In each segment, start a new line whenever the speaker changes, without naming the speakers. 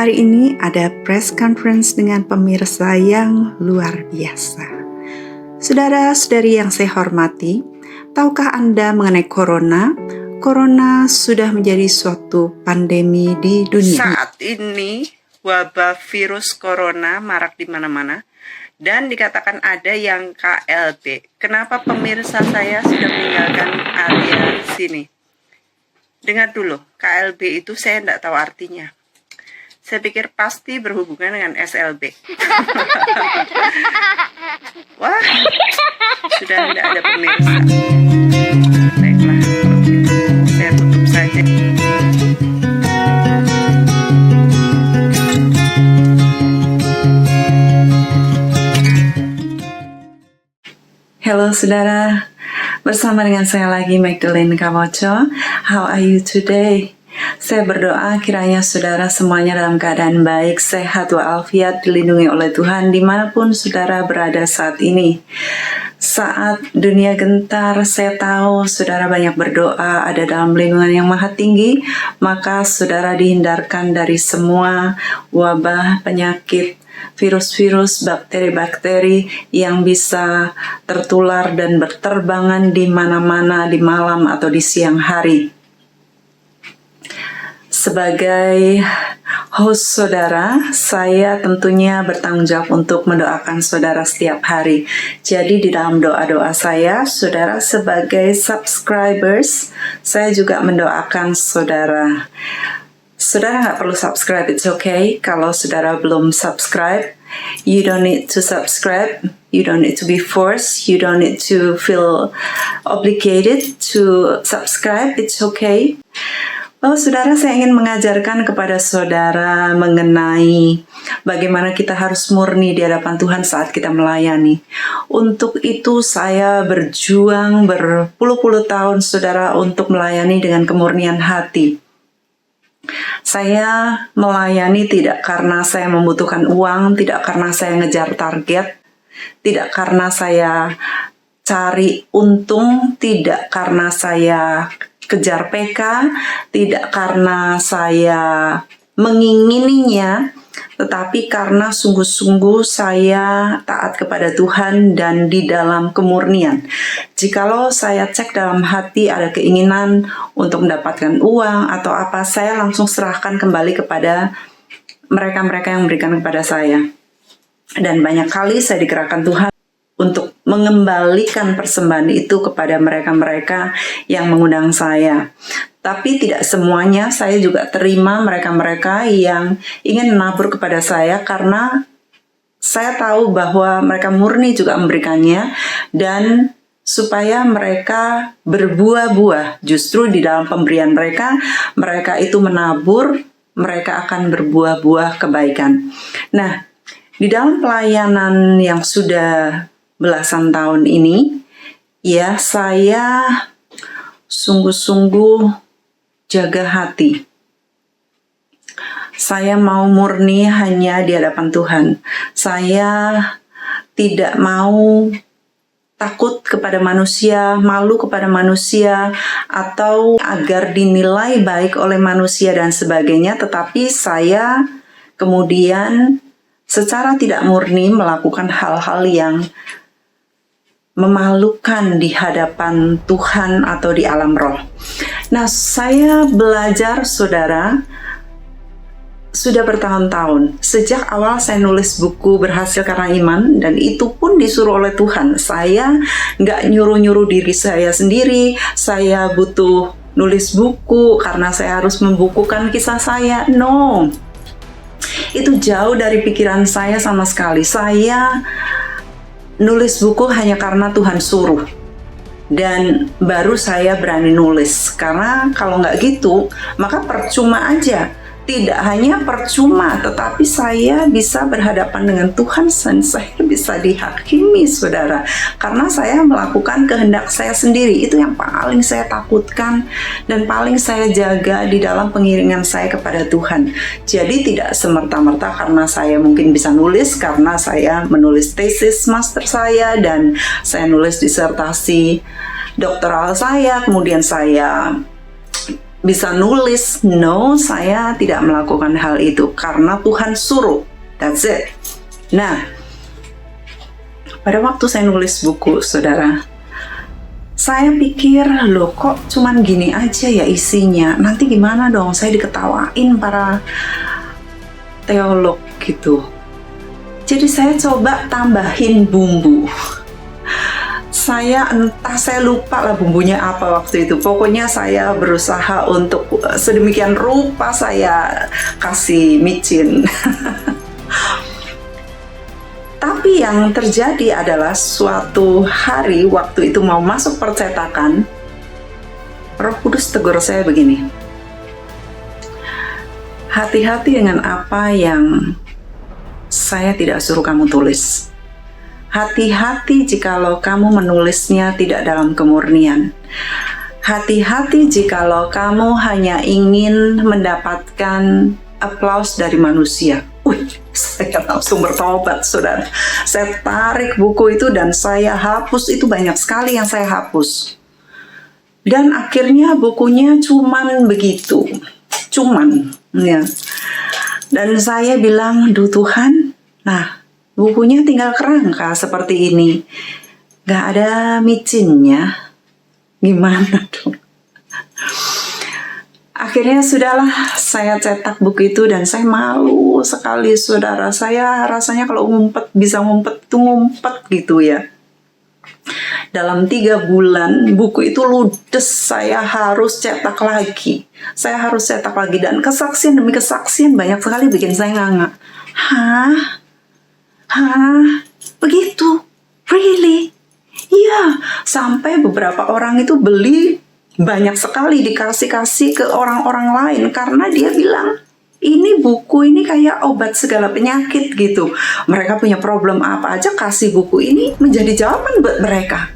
Hari ini ada press conference dengan pemirsa yang luar biasa. Saudara-saudari yang saya hormati, tahukah Anda mengenai corona? Corona sudah menjadi suatu pandemi di dunia. Saat ini wabah virus corona marak di mana-mana dan dikatakan ada yang KLB. Kenapa pemirsa saya sudah meninggalkan area sini? Dengar dulu, KLB itu saya tidak tahu artinya. Saya pikir pasti berhubungan dengan SLB. Wah, sudah tidak ada pemirsa. Baiklah, saya tutup saja. Halo saudara, bersama dengan saya lagi Magdalene Kamocho. How are you today? Saya berdoa kiranya saudara semuanya dalam keadaan baik, sehat walafiat, dilindungi oleh Tuhan dimanapun saudara berada saat ini. Saat dunia gentar, saya tahu saudara banyak berdoa, ada dalam lindungan yang maha tinggi, maka saudara dihindarkan dari semua wabah, penyakit, virus-virus, bakteri-bakteri yang bisa tertular dan berterbangan di mana-mana di malam atau di siang hari. Sebagai host saudara, saya tentunya bertanggung jawab untuk mendoakan saudara setiap hari. Jadi di dalam doa-doa saya, saudara sebagai subscribers, saya juga mendoakan saudara. Saudara nggak perlu subscribe, it's okay. Kalau saudara belum subscribe, you don't need to subscribe. You don't need to be forced. You don't need to feel obligated to subscribe. It's okay. Saudara, saya ingin mengajarkan kepada saudara mengenai bagaimana kita harus murni di hadapan Tuhan saat kita melayani. Untuk itu saya berjuang berpuluh-puluh tahun, saudara, untuk melayani dengan kemurnian hati. Saya melayani tidak karena saya membutuhkan uang, tidak karena saya ngejar target, tidak karena saya cari untung, tidak karena saya kejar PK, tidak karena saya mengingininya, tetapi karena sungguh-sungguh saya taat kepada Tuhan dan di dalam kemurnian. Jikalau saya cek dalam hati ada keinginan untuk mendapatkan uang atau apa, saya langsung serahkan kembali kepada mereka-mereka yang memberikan kepada saya. Dan banyak kali saya digerakkan Tuhan untuk mengembalikan persembahan itu kepada mereka-mereka yang mengundang saya. Tapi tidak semuanya saya juga terima mereka-mereka yang ingin menabur kepada saya karena saya tahu bahwa mereka murni juga memberikannya dan supaya mereka berbuah-buah. Justru di dalam pemberian mereka, mereka itu menabur, mereka akan berbuah-buah kebaikan. Nah, di dalam pelayanan yang sudah belasan tahun ini, ya saya sungguh-sungguh jaga hati. Saya mau murni hanya di hadapan Tuhan. Saya tidak mau takut kepada manusia, malu kepada manusia, atau agar dinilai baik oleh manusia dan sebagainya, tetapi saya kemudian secara tidak murni melakukan hal-hal yang memalukan di hadapan Tuhan atau di alam roh. Nah, saya belajar, saudara, sudah bertahun-tahun. Sejak awal saya nulis buku Berhasil Karena Iman, dan itu pun disuruh oleh Tuhan. Saya nggak nyuruh-nyuruh diri saya sendiri, saya butuh nulis buku karena saya harus membukukan kisah saya. No, itu jauh dari pikiran saya sama sekali. Saya nulis buku hanya karena Tuhan suruh. Dan baru saya berani nulis. Karena kalau nggak gitu, maka percuma aja. Tidak hanya percuma, tetapi saya bisa berhadapan dengan Tuhan dan saya bisa dihakimi, saudara. Karena saya melakukan kehendak saya sendiri. Itu yang paling saya takutkan dan paling saya jaga di dalam pengiringan saya kepada Tuhan. Jadi tidak semerta-merta karena saya mungkin bisa nulis, karena saya menulis tesis master saya dan saya nulis disertasi doktoral saya, kemudian saya bisa nulis. No, saya tidak melakukan hal itu karena Tuhan suruh. That's it. Nah, pada waktu saya nulis buku, saudara, saya pikir, loh kok cuman gini aja ya isinya. Nanti gimana dong, saya diketawain para teolog gitu. Jadi saya coba tambahin bumbu. Saya lupa lah bumbunya apa waktu itu. Pokoknya saya berusaha untuk sedemikian rupa saya kasih micin. Tapi yang terjadi adalah suatu hari waktu itu mau masuk percetakan, Roh Kudus tegur saya begini, hati-hati dengan apa yang saya tidak suruh kamu tulis. Hati-hati jikalau kamu menulisnya tidak dalam kemurnian. Hati-hati jikalau kamu hanya ingin mendapatkan aplaus dari manusia. Saya langsung bertobat, saudara. Saya tarik buku itu dan saya hapus. Itu banyak sekali yang saya hapus. Dan akhirnya bukunya cuman begitu. Ya. Dan saya bilang, duh Tuhan, nah bukunya tinggal kerangka seperti ini. Gak ada micinnya. Gimana dong? Akhirnya sudahlah, saya cetak buku itu dan saya malu sekali, saudara. Saya rasanya kalau bisa ngumpet gitu ya. Dalam 3 bulan buku itu ludes, saya harus cetak lagi. Dan kesaksian demi kesaksian banyak sekali bikin saya nganga. Begitu? Really? Iya, sampai beberapa orang itu beli banyak sekali, dikasih ke orang-orang lain karena dia bilang ini buku ini kayak obat segala penyakit gitu. Mereka punya problem apa aja, kasih buku ini menjadi jawaban buat mereka.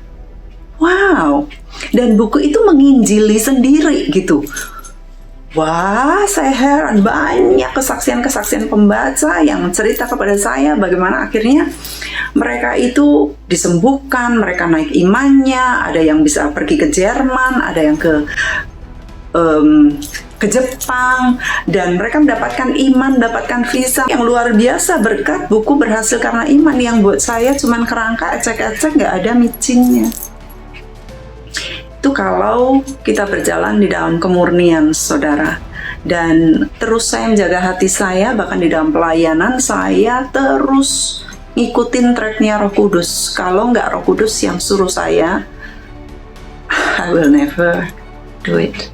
Wow, dan buku itu menginjili sendiri gitu. Wah, saya heran, banyak kesaksian-kesaksian pembaca yang cerita kepada saya bagaimana akhirnya mereka itu disembuhkan, mereka naik imannya, ada yang bisa pergi ke Jerman, ada yang ke Jepang, dan mereka mendapatkan iman, mendapatkan visa yang luar biasa berkat buku Berhasil Karena Iman yang buat saya cuman kerangka ecek-ecek, gak ada micinnya. Itu kalau kita berjalan di dalam kemurnian, saudara. Dan terus saya menjaga hati saya, bahkan di dalam pelayanan saya terus ngikutin tracknya Roh Kudus. Kalau nggak Roh Kudus yang suruh saya, I will never do it.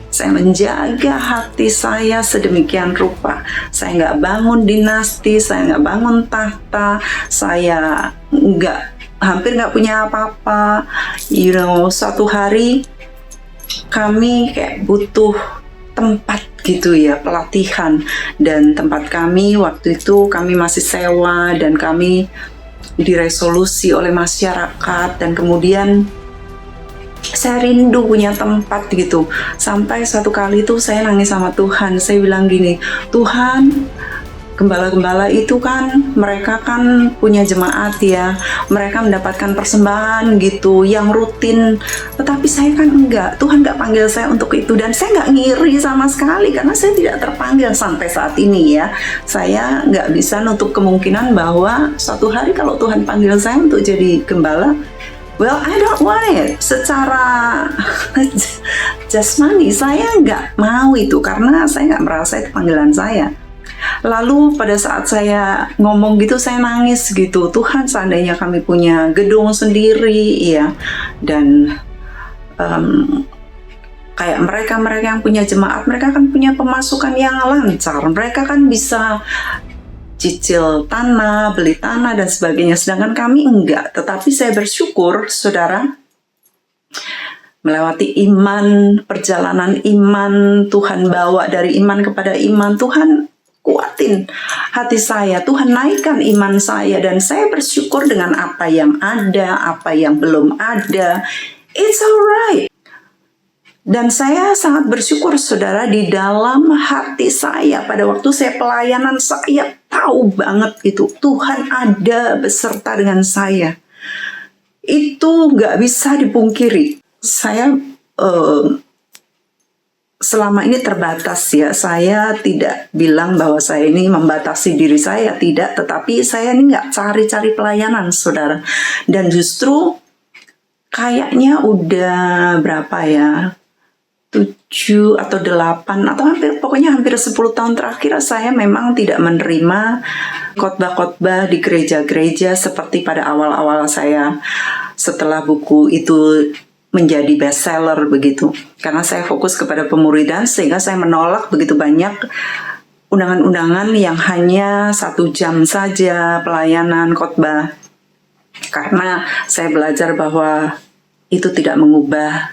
Saya menjaga hati saya sedemikian rupa. Saya nggak bangun dinasti, saya nggak bangun tahta, saya hampir nggak punya apa-apa. Suatu hari kami kayak butuh tempat gitu ya, pelatihan. Dan tempat kami waktu itu kami masih sewa dan kami diresolusi oleh masyarakat. Dan kemudian saya rindu punya tempat gitu. Sampai suatu kali itu saya nangis sama Tuhan. Saya bilang gini, Tuhan, gembala-gembala itu kan mereka kan punya jemaat ya, mereka mendapatkan persembahan gitu yang rutin, tetapi saya kan enggak. Tuhan enggak panggil saya untuk itu, dan saya enggak ngiri sama sekali karena saya tidak terpanggil sampai saat ini ya. Saya enggak bisa nutup kemungkinan bahwa suatu hari kalau Tuhan panggil saya untuk jadi gembala, well, I don't want it. Secara jasmani saya enggak mau itu karena saya enggak merasa itu panggilan saya. Lalu pada saat saya ngomong gitu, saya nangis gitu. Tuhan, seandainya kami punya gedung sendiri ya, dan kayak mereka yang punya jemaat, mereka kan punya pemasukan yang lancar, mereka kan bisa cicil tanah, beli tanah dan sebagainya, sedangkan kami enggak. Tetapi saya bersyukur, saudara, melewati iman, perjalanan iman, Tuhan bawa dari iman kepada iman. Tuhan kuatin hati saya, Tuhan naikkan iman saya, dan saya bersyukur dengan apa yang ada, apa yang belum ada. It's alright. Dan saya sangat bersyukur, saudara, di dalam hati saya pada waktu saya pelayanan, saya tahu banget itu Tuhan ada beserta dengan saya. Itu gak bisa dipungkiri. Saya selama ini terbatas ya. Saya tidak bilang bahwa saya ini membatasi diri saya, tidak. Tetapi saya ini nggak cari-cari pelayanan, saudara. Dan justru kayaknya udah berapa ya, 7 atau 8 atau pokoknya hampir 10 tahun terakhir saya memang tidak menerima khotbah-khotbah di gereja-gereja seperti pada awal-awal saya setelah buku itu menjadi bestseller begitu. Karena saya fokus kepada pemuridan sehingga saya menolak begitu banyak undangan-undangan yang hanya 1 jam saja pelayanan khotbah. Karena saya belajar bahwa itu tidak mengubah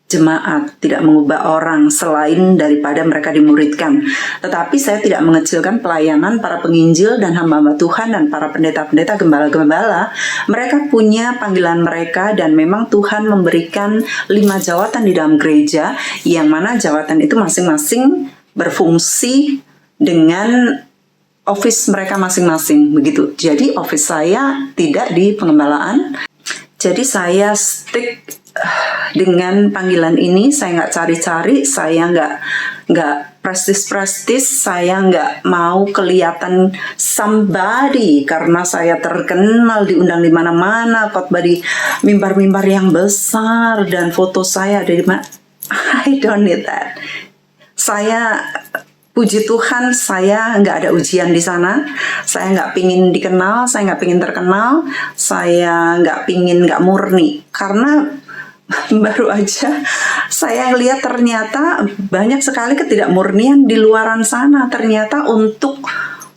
jemaat, tidak mengubah orang selain daripada mereka dimuridkan. Tetapi saya tidak mengecilkan pelayanan para penginjil dan hamba-hamba Tuhan dan para pendeta-pendeta, gembala-gembala. Mereka punya panggilan mereka dan memang Tuhan memberikan 5 jawatan di dalam gereja, yang mana jawatan itu masing-masing berfungsi dengan office mereka masing-masing begitu. Jadi office saya tidak di pengembalaan. Jadi saya stick dengan panggilan ini. Saya nggak cari-cari, saya nggak prestis, saya nggak mau kelihatan somebody karena saya terkenal, diundang di mana-mana, khotbah di mimbar-mimbar yang besar dan foto saya ada di mana. I don't need that. Saya puji Tuhan, saya nggak ada ujian di sana. Saya nggak pingin dikenal, saya nggak pingin terkenal, saya nggak murni. Karena baru aja saya lihat ternyata banyak sekali ketidakmurnian di luaran sana. Ternyata untuk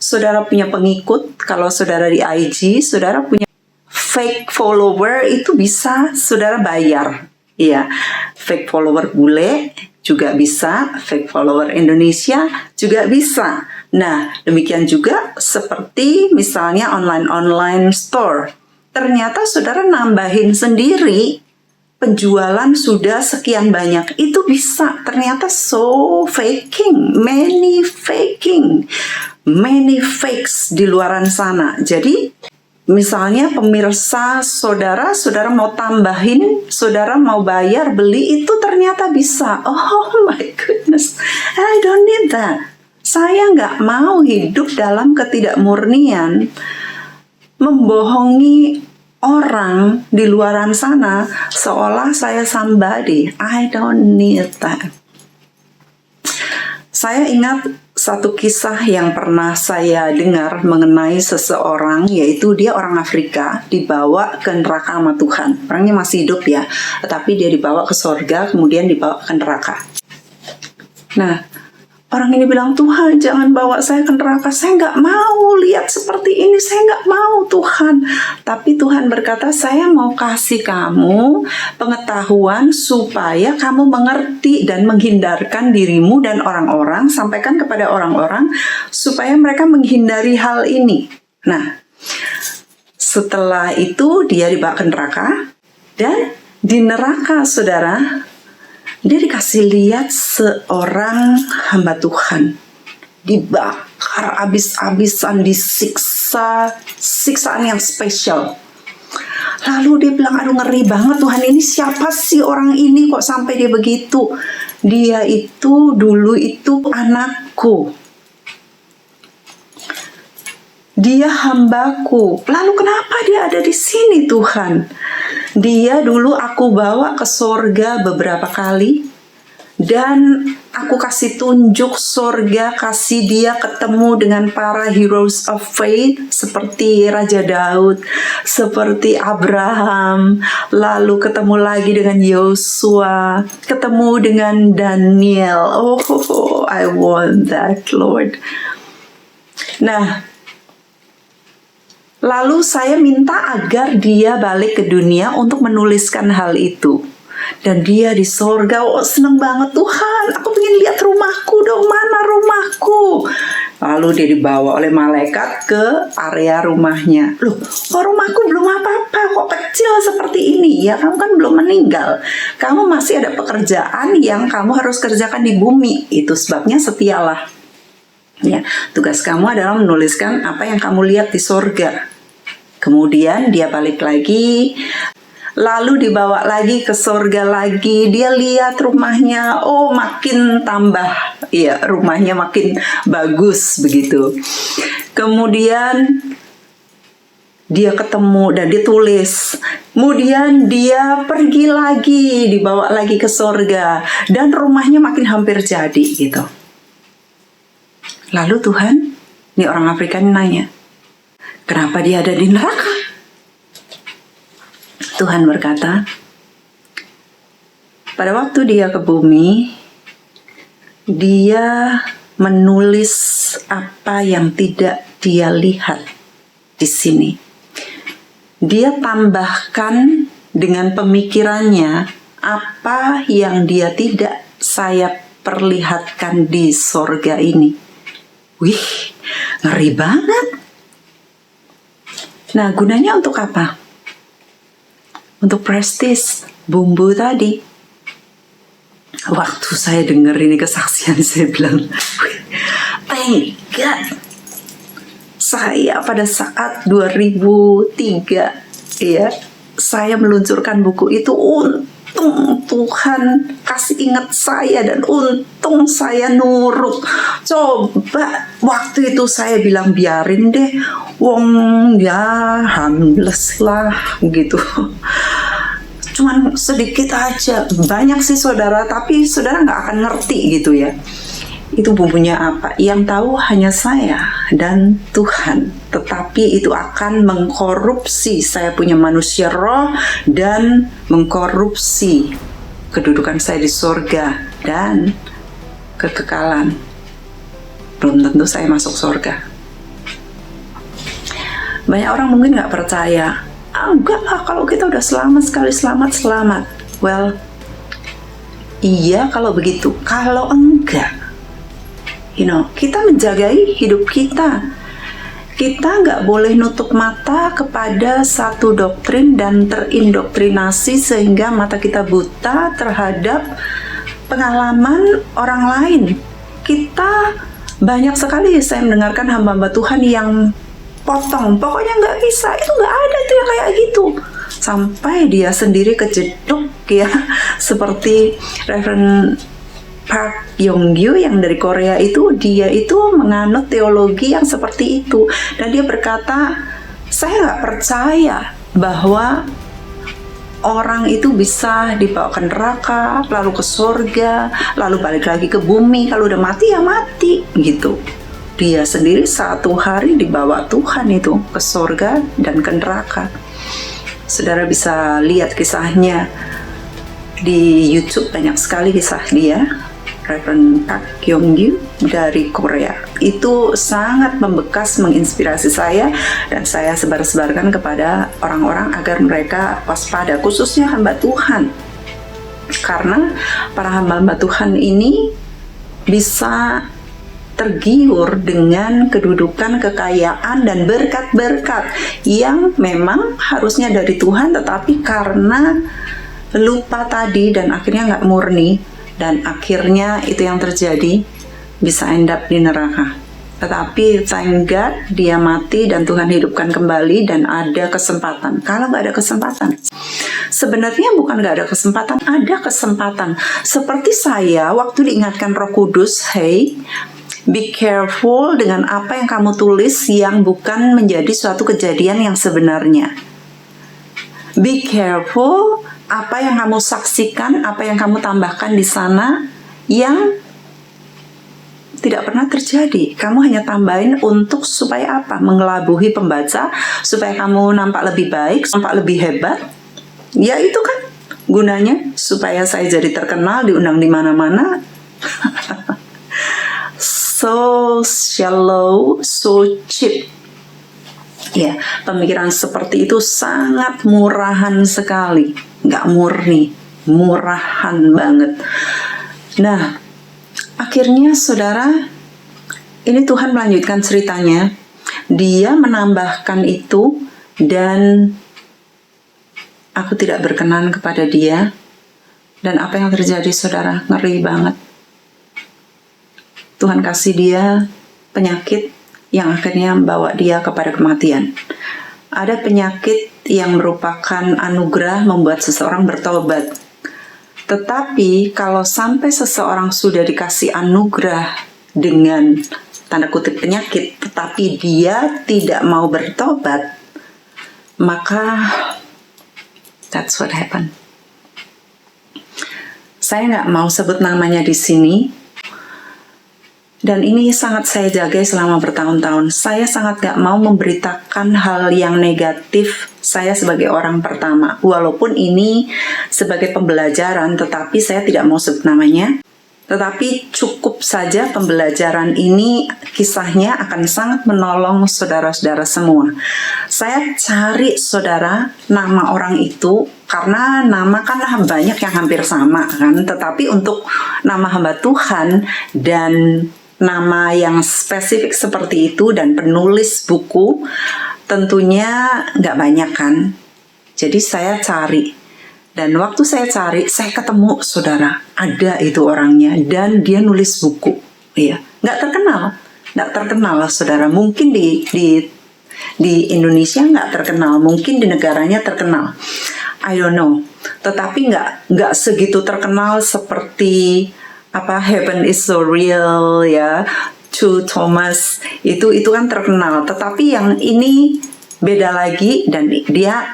saudara punya pengikut, kalau saudara di IG, saudara punya fake follower, itu bisa saudara bayar. Iya, fake follower bule juga bisa, fake follower Indonesia juga bisa. Nah, demikian juga seperti misalnya online store. Ternyata saudara nambahin sendiri, penjualan sudah sekian banyak, itu bisa. Ternyata many fakes di luaran sana. Jadi misalnya pemirsa saudara mau tambahin, saudara mau bayar beli, itu ternyata bisa. Oh my goodness, I don't need that. Saya nggak mau hidup dalam ketidakmurnian, membohongi orang di luaran sana seolah saya somebody. I don't need that. Saya ingat satu kisah yang pernah saya dengar mengenai seseorang, yaitu dia orang Afrika dibawa ke neraka sama Tuhan. Orangnya masih hidup ya, tetapi dia dibawa ke sorga, kemudian dibawa ke neraka. Nah, orang ini bilang, Tuhan jangan bawa saya ke neraka, saya nggak mau lihat seperti ini, saya nggak mau Tuhan. Tapi Tuhan berkata, saya mau kasih kamu pengetahuan supaya kamu mengerti dan menghindarkan dirimu dan orang-orang, sampaikan kepada orang-orang supaya mereka menghindari hal ini. Nah, setelah itu dia dibawa ke neraka, dan di neraka saudara, dia dikasih lihat seorang hamba Tuhan dibakar habis-habisan, disiksa, siksaan yang spesial. Lalu dia bilang, aduh ngeri banget Tuhan, ini siapa sih orang ini kok sampai dia begitu? Dia itu dulu itu anakku, dia hambaku. Lalu kenapa dia ada di sini Tuhan? Dia dulu aku bawa ke sorga beberapa kali, dan aku kasih tunjuk sorga, kasih dia ketemu dengan para heroes of faith seperti Raja Daud, seperti Abraham, lalu ketemu lagi dengan Yosua, ketemu dengan Daniel. Oh, I want that, Lord. Nah, lalu saya minta agar dia balik ke dunia untuk menuliskan hal itu. Dan dia di sorga, oh seneng banget, Tuhan, aku pengen lihat rumahku dong, mana rumahku. Lalu dia dibawa oleh malaikat ke area rumahnya. Loh, kok rumahku belum apa-apa, kok kecil seperti ini? Ya kamu kan belum meninggal, kamu masih ada pekerjaan yang kamu harus kerjakan di bumi. Itu sebabnya setialah. Ya, tugas kamu adalah menuliskan apa yang kamu lihat di sorga. Kemudian dia balik lagi. lalu dibawa lagi ke surga lagi. Dia lihat rumahnya, oh makin tambah, ya rumahnya makin bagus begitu. Kemudian dia ketemu dan dia tulis. Kemudian dia pergi lagi, dibawa lagi ke surga, dan rumahnya makin hampir jadi gitu. Lalu Tuhan, ini orang Afrika nanya, kenapa dia ada di neraka? Tuhan berkata, pada waktu dia ke bumi, dia menulis apa yang tidak dia lihat di sini. Dia tambahkan dengan pemikirannya apa yang dia tidak saya perlihatkan di sorga ini. Wih, ngeri banget. Nah, gunanya untuk apa? Untuk prestis, bumbu tadi. Waktu saya dengar ini kesaksian, saya bilang, thank God. Saya pada saat 2003, ya, saya meluncurkan buku itu, untung Tuhan kasih ingat saya dan untung saya nurut. Coba waktu itu saya bilang biarin deh, wong ya harmless lah gitu. Cuman sedikit aja, banyak sih saudara, tapi saudara nggak akan ngerti gitu ya. Itu bumbunya apa? Yang tahu hanya saya dan Tuhan. Tetapi itu akan mengkorupsi saya punya manusia roh dan mengkorupsi kedudukan saya di surga dan kekekalan. Belum tentu saya masuk surga. Banyak orang mungkin nggak percaya. Enggak lah, kalau kita udah selamat sekali, selamat. Well, iya kalau begitu. Kalau enggak, kita menjagai hidup kita. Kita nggak boleh nutup mata kepada satu doktrin dan terindoktrinasi sehingga mata kita buta terhadap pengalaman orang lain. Kita banyak sekali saya mendengarkan hamba-hamba Tuhan yang potong, pokoknya nggak bisa, itu nggak ada tuh yang kayak gitu. Sampai dia sendiri kejeduk ya, seperti Reverend Park Yong-gyu yang dari Korea itu, dia itu menganut teologi yang seperti itu. Dan dia berkata, saya nggak percaya bahwa orang itu bisa dibawa ke neraka, lalu ke surga, lalu balik lagi ke bumi. Kalau udah mati ya mati gitu. Dia sendiri satu hari dibawa Tuhan itu ke surga dan ke neraka. Saudara bisa lihat kisahnya di YouTube, banyak sekali kisah dia. Reverend Park Yong-gyu dari Korea itu sangat membekas, menginspirasi saya, dan saya sebar-sebarkan kepada orang-orang agar mereka waspada, khususnya hamba Tuhan, karena para hamba Tuhan ini bisa tergiur dengan kedudukan, kekayaan, dan berkat-berkat yang memang harusnya dari Tuhan, tetapi karena lupa tadi dan akhirnya nggak murni, dan akhirnya itu yang terjadi, bisa end up di neraka. Tetapi thank God dia mati dan Tuhan hidupkan kembali dan ada kesempatan. Kalau nggak ada kesempatan, sebenarnya bukan nggak ada kesempatan, ada kesempatan. Seperti saya waktu diingatkan Roh Kudus, hey, be careful dengan apa yang kamu tulis yang bukan menjadi suatu kejadian yang sebenarnya. Be careful apa yang kamu saksikan, apa yang kamu tambahkan di sana yang tidak pernah terjadi. Kamu hanya tambahin untuk supaya apa? Mengelabuhi pembaca, supaya kamu nampak lebih baik, nampak lebih hebat. Ya itu kan gunanya, supaya saya jadi terkenal, diundang di mana-mana. So shallow, so cheap. Ya, pemikiran seperti itu sangat murahan sekali, nggak murni, murahan banget. Nah, akhirnya saudara, ini Tuhan melanjutkan ceritanya. Dia menambahkan itu dan aku tidak berkenan kepada dia. Dan apa yang terjadi saudara, ngeri banget. Tuhan kasih dia penyakit yang akhirnya membawa dia kepada kematian. Ada penyakit yang merupakan anugerah membuat seseorang bertobat. Tetapi kalau sampai seseorang sudah dikasih anugerah dengan tanda kutip penyakit, tetapi dia tidak mau bertobat, maka that's what happened. Saya nggak mau sebut namanya di sini, dan ini sangat saya jaga selama bertahun-tahun. Saya sangat nggak mau memberitakan hal yang negatif saya sebagai orang pertama. Walaupun ini sebagai pembelajaran, tetapi saya tidak mau sebut namanya. Tetapi cukup saja pembelajaran ini, kisahnya akan sangat menolong saudara-saudara semua. Saya cari saudara nama orang itu, karena nama kan banyak yang hampir sama kan. Tetapi untuk nama hamba Tuhan dan nama yang spesifik seperti itu dan penulis buku tentunya nggak banyak kan. Jadi saya cari. Dan waktu saya cari, saya ketemu saudara, ada itu orangnya, dan dia nulis buku, ya, nggak terkenal saudara. Mungkin di Indonesia nggak terkenal, mungkin di negaranya terkenal, I don't know. Tetapi nggak segitu terkenal seperti Heaven is so real, ya, To Thomas itu kan terkenal. Tetapi yang ini beda lagi, dan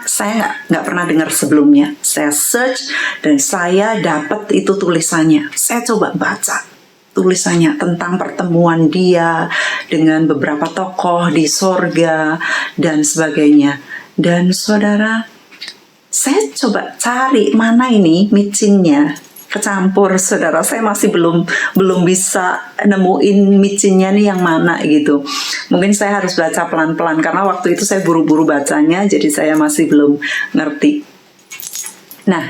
saya nggak pernah dengar sebelumnya. Saya search dan saya dapat itu tulisannya. Saya coba baca tulisannya tentang pertemuan dia dengan beberapa tokoh di sorga dan sebagainya. Dan saudara, saya coba cari mana ini micinnya. Kecampur saudara, saya masih belum bisa nemuin micinnya nih yang mana gitu. Mungkin saya harus baca pelan-pelan karena waktu itu saya buru-buru bacanya, jadi saya masih belum ngerti. Nah,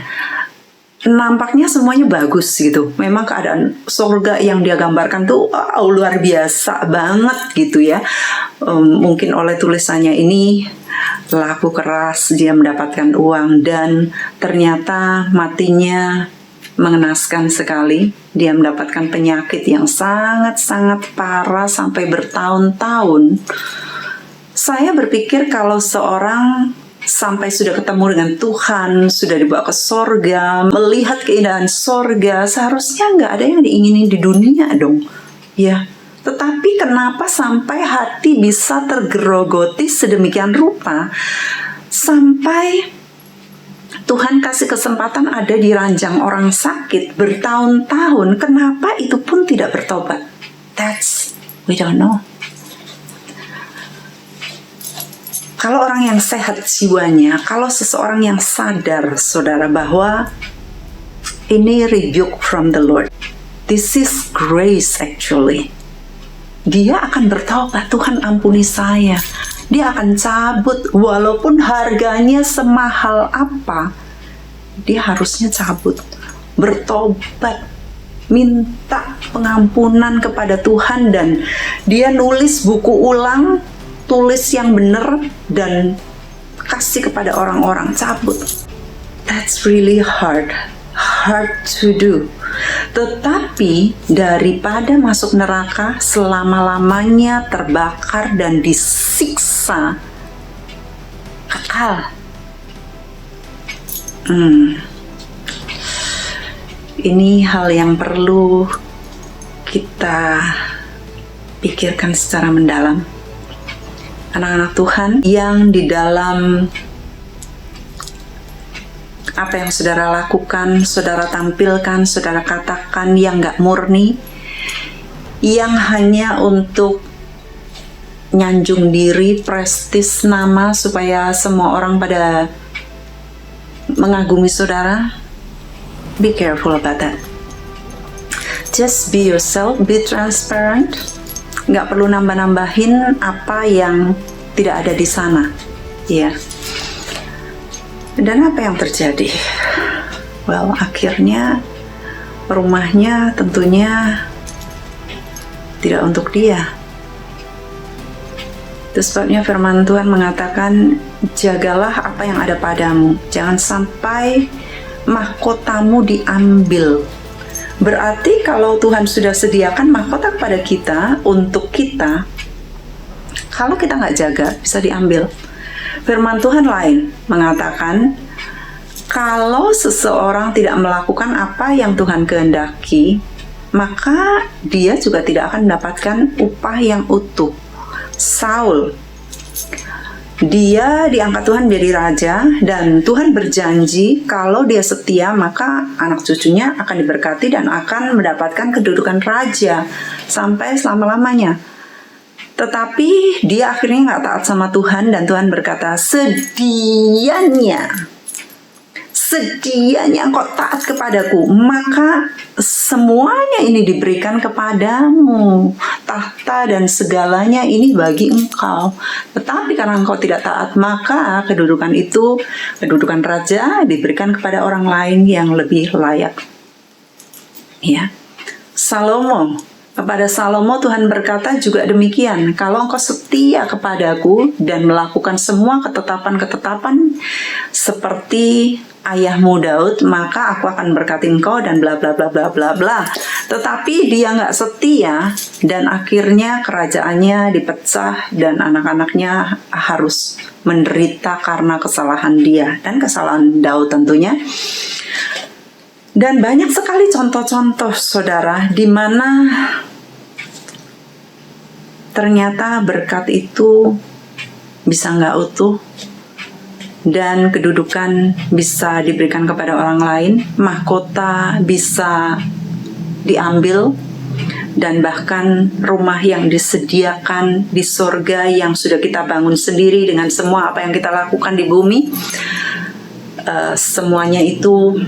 nampaknya semuanya bagus gitu. Memang keadaan surga yang dia gambarkan tuh luar biasa banget gitu ya. Mungkin oleh tulisannya ini laku keras, dia mendapatkan uang, dan ternyata matinya mengenaskan sekali. Dia mendapatkan penyakit yang sangat-sangat parah sampai bertahun-tahun. Saya berpikir kalau seorang sampai sudah ketemu dengan Tuhan, sudah dibawa ke sorga, melihat keindahan sorga, seharusnya nggak ada yang diinginin di dunia dong, ya. Tetapi kenapa sampai hati bisa tergerogoti sedemikian rupa, sampai Tuhan kasih kesempatan ada di ranjang orang sakit bertahun-tahun, kenapa itu pun tidak bertobat? We don't know. Kalau orang yang sehat jiwanya, kalau seseorang yang sadar, saudara, bahwa ini rebuke from the Lord, this is grace actually, dia akan bertobat. Tuhan ampuni saya. Dia akan cabut, walaupun harganya semahal apa, dia harusnya cabut, bertobat, minta pengampunan kepada Tuhan, dan dia nulis buku ulang, tulis yang benar, dan kasih kepada orang-orang, cabut. That's really hard to do. Tetapi daripada masuk neraka selama-lamanya, terbakar dan disiksa kekal, ini hal yang perlu kita pikirkan secara mendalam. Anak-anak Tuhan yang di dalam apa yang saudara lakukan, saudara tampilkan, saudara katakan yang gak murni, yang hanya untuk nyanjung diri, prestis nama, supaya semua orang pada mengagumi saudara, be careful about that. Just be yourself, be transparent. Gak perlu nambah-nambahin apa yang tidak ada di sana, ya. Dan apa yang terjadi? Well, akhirnya rumahnya tentunya tidak untuk dia. Itu sebabnya firman Tuhan mengatakan, jagalah apa yang ada padamu, jangan sampai mahkotamu diambil. Berarti kalau Tuhan sudah sediakan mahkota kepada kita, untuk kita, kalau kita nggak jaga, bisa diambil. Firman Tuhan lain mengatakan, kalau seseorang tidak melakukan apa yang Tuhan kehendaki, maka dia juga tidak akan mendapatkan upah yang utuh. Saul, dia diangkat Tuhan menjadi raja, dan Tuhan berjanji kalau dia setia maka anak cucunya akan diberkati dan akan mendapatkan kedudukan raja sampai selama-lamanya. Tetapi dia akhirnya nggak taat sama Tuhan, dan Tuhan berkata, sedianya engkau taat kepadaku, maka semuanya ini diberikan kepadamu, tahta dan segalanya ini bagi engkau. Tetapi karena engkau tidak taat, maka kedudukan itu, kedudukan raja, diberikan kepada orang lain yang lebih layak. Ya, kepada Salomo Tuhan berkata juga demikian, kalau engkau setia kepadaku dan melakukan semua ketetapan-ketetapan seperti ayahmu Daud, maka aku akan berkati engkau dan bla bla bla bla bla bla. Tetapi dia nggak setia, dan akhirnya kerajaannya dipecah dan anak-anaknya harus menderita karena kesalahan dia dan kesalahan Daud tentunya. Dan banyak sekali contoh-contoh, saudara, di mana ternyata berkat itu bisa nggak utuh, dan kedudukan bisa diberikan kepada orang lain, mahkota bisa diambil, dan bahkan rumah yang disediakan di surga yang sudah kita bangun sendiri dengan semua apa yang kita lakukan di bumi, semuanya itu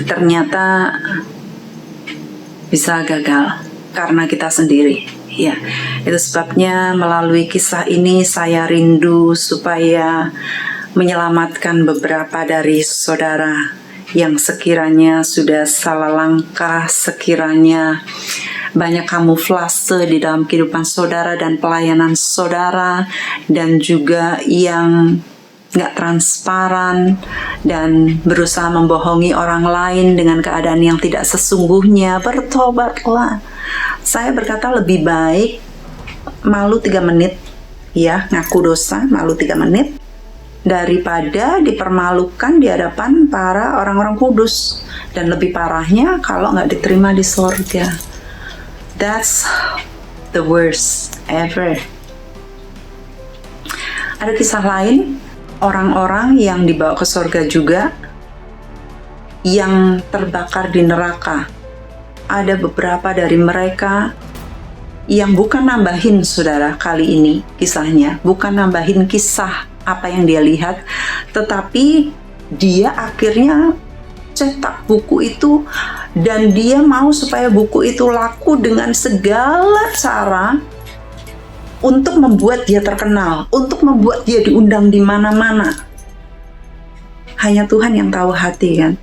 ternyata bisa gagal karena kita sendiri. Ya, itu sebabnya melalui kisah ini saya rindu supaya menyelamatkan beberapa dari saudara yang sekiranya sudah salah langkah, sekiranya banyak kamuflase di dalam kehidupan saudara dan pelayanan saudara, dan juga yang nggak transparan dan berusaha membohongi orang lain dengan keadaan yang tidak sesungguhnya. Bertobatlah. Saya berkata lebih baik malu 3 menit, ya, ngaku dosa malu 3 menit, daripada dipermalukan di hadapan para orang-orang kudus, dan lebih parahnya kalau nggak diterima di surga. That's the worst ever. Ada kisah lain, orang-orang yang dibawa ke surga juga yang terbakar di neraka. Ada beberapa dari mereka yang bukan nambahin, saudara, kali ini kisahnya bukan nambahin kisah apa yang dia lihat, tetapi dia akhirnya cetak buku itu, dan dia mau supaya buku itu laku dengan segala cara untuk membuat dia terkenal, untuk membuat dia diundang di mana-mana. Hanya Tuhan yang tahu hati, kan?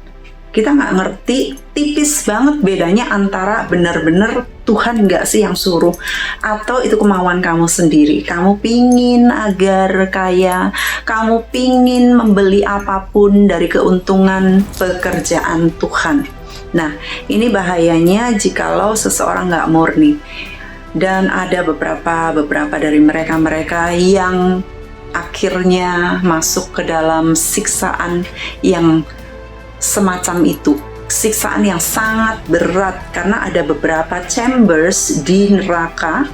Kita nggak ngerti, tipis banget bedanya antara benar-benar Tuhan nggak sih yang suruh, atau itu kemauan kamu sendiri. Kamu pingin agar kaya, kamu pingin membeli apapun dari keuntungan pekerjaan Tuhan. Nah, ini bahayanya jikalau seseorang nggak murni. Dan ada beberapa dari mereka yang akhirnya masuk ke dalam siksaan yang semacam itu, siksaan yang sangat berat, karena ada beberapa chambers di neraka,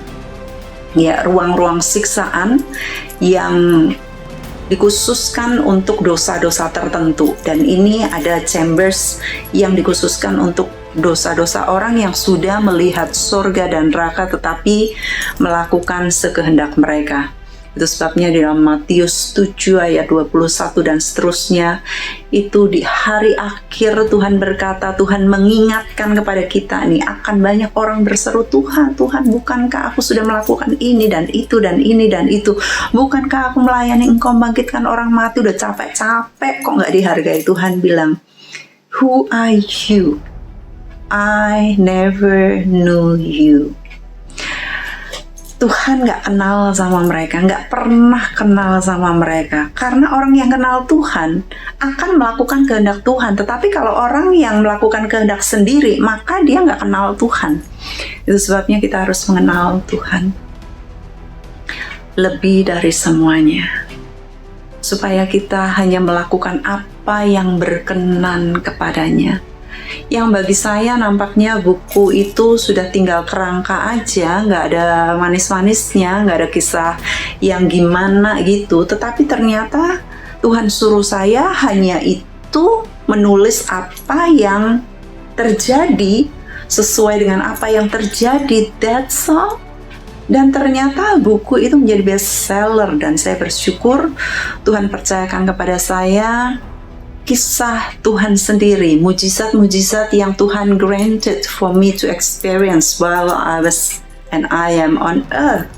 ya, ruang-ruang siksaan yang dikhususkan untuk dosa-dosa tertentu. Dan ini ada chambers yang dikhususkan untuk dosa-dosa orang yang sudah melihat surga dan neraka tetapi melakukan sekehendak mereka. Itu sebabnya di dalam Matius 7 ayat 21 dan seterusnya, itu di hari akhir Tuhan berkata, Tuhan mengingatkan kepada kita nih, akan banyak orang berseru, Tuhan, Tuhan, bukankah aku sudah melakukan ini dan itu dan ini dan itu? Bukankah aku melayani Engkau, membangkitkan orang mati, udah capek-capek kok nggak dihargai? Tuhan bilang, who are you? I never knew you. Tuhan gak kenal sama mereka, gak pernah kenal sama mereka. Karena orang yang kenal Tuhan akan melakukan kehendak Tuhan. Tetapi kalau orang yang melakukan kehendak sendiri, maka dia gak kenal Tuhan. Itu sebabnya kita harus mengenal Tuhan lebih dari semuanya. supaya kita hanya melakukan apa yang berkenan kepadanya. Yang bagi saya nampaknya buku itu sudah tinggal kerangka aja, nggak ada manis-manisnya, nggak ada kisah yang gimana gitu. Tetapi ternyata Tuhan suruh saya hanya itu menulis apa yang terjadi, sesuai dengan apa yang terjadi, that's all. Dan ternyata buku itu menjadi bestseller, dan saya bersyukur Tuhan percayakan kepada saya kisah Tuhan sendiri, mujizat-mujizat yang Tuhan granted for me to experience while I am on earth.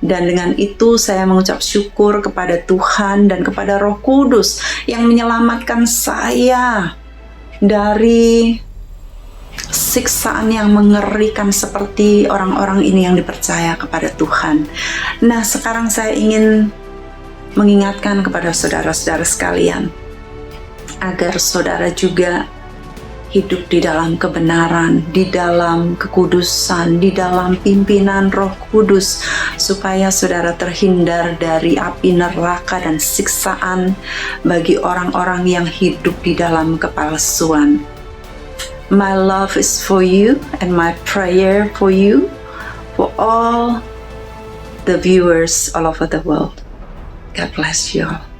Dan dengan itu saya mengucap syukur kepada Tuhan dan kepada Roh Kudus yang menyelamatkan saya dari siksaan yang mengerikan seperti orang-orang ini yang dipercaya kepada Tuhan. Nah, sekarang saya ingin mengingatkan kepada saudara-saudara sekalian, agar saudara juga hidup di dalam kebenaran, di dalam kekudusan, di dalam pimpinan Roh Kudus, supaya saudara terhindar dari api neraka dan siksaan bagi orang-orang yang hidup di dalam kepalsuan. My love is for you and my prayer for you, for all the viewers all over the world. God bless you all.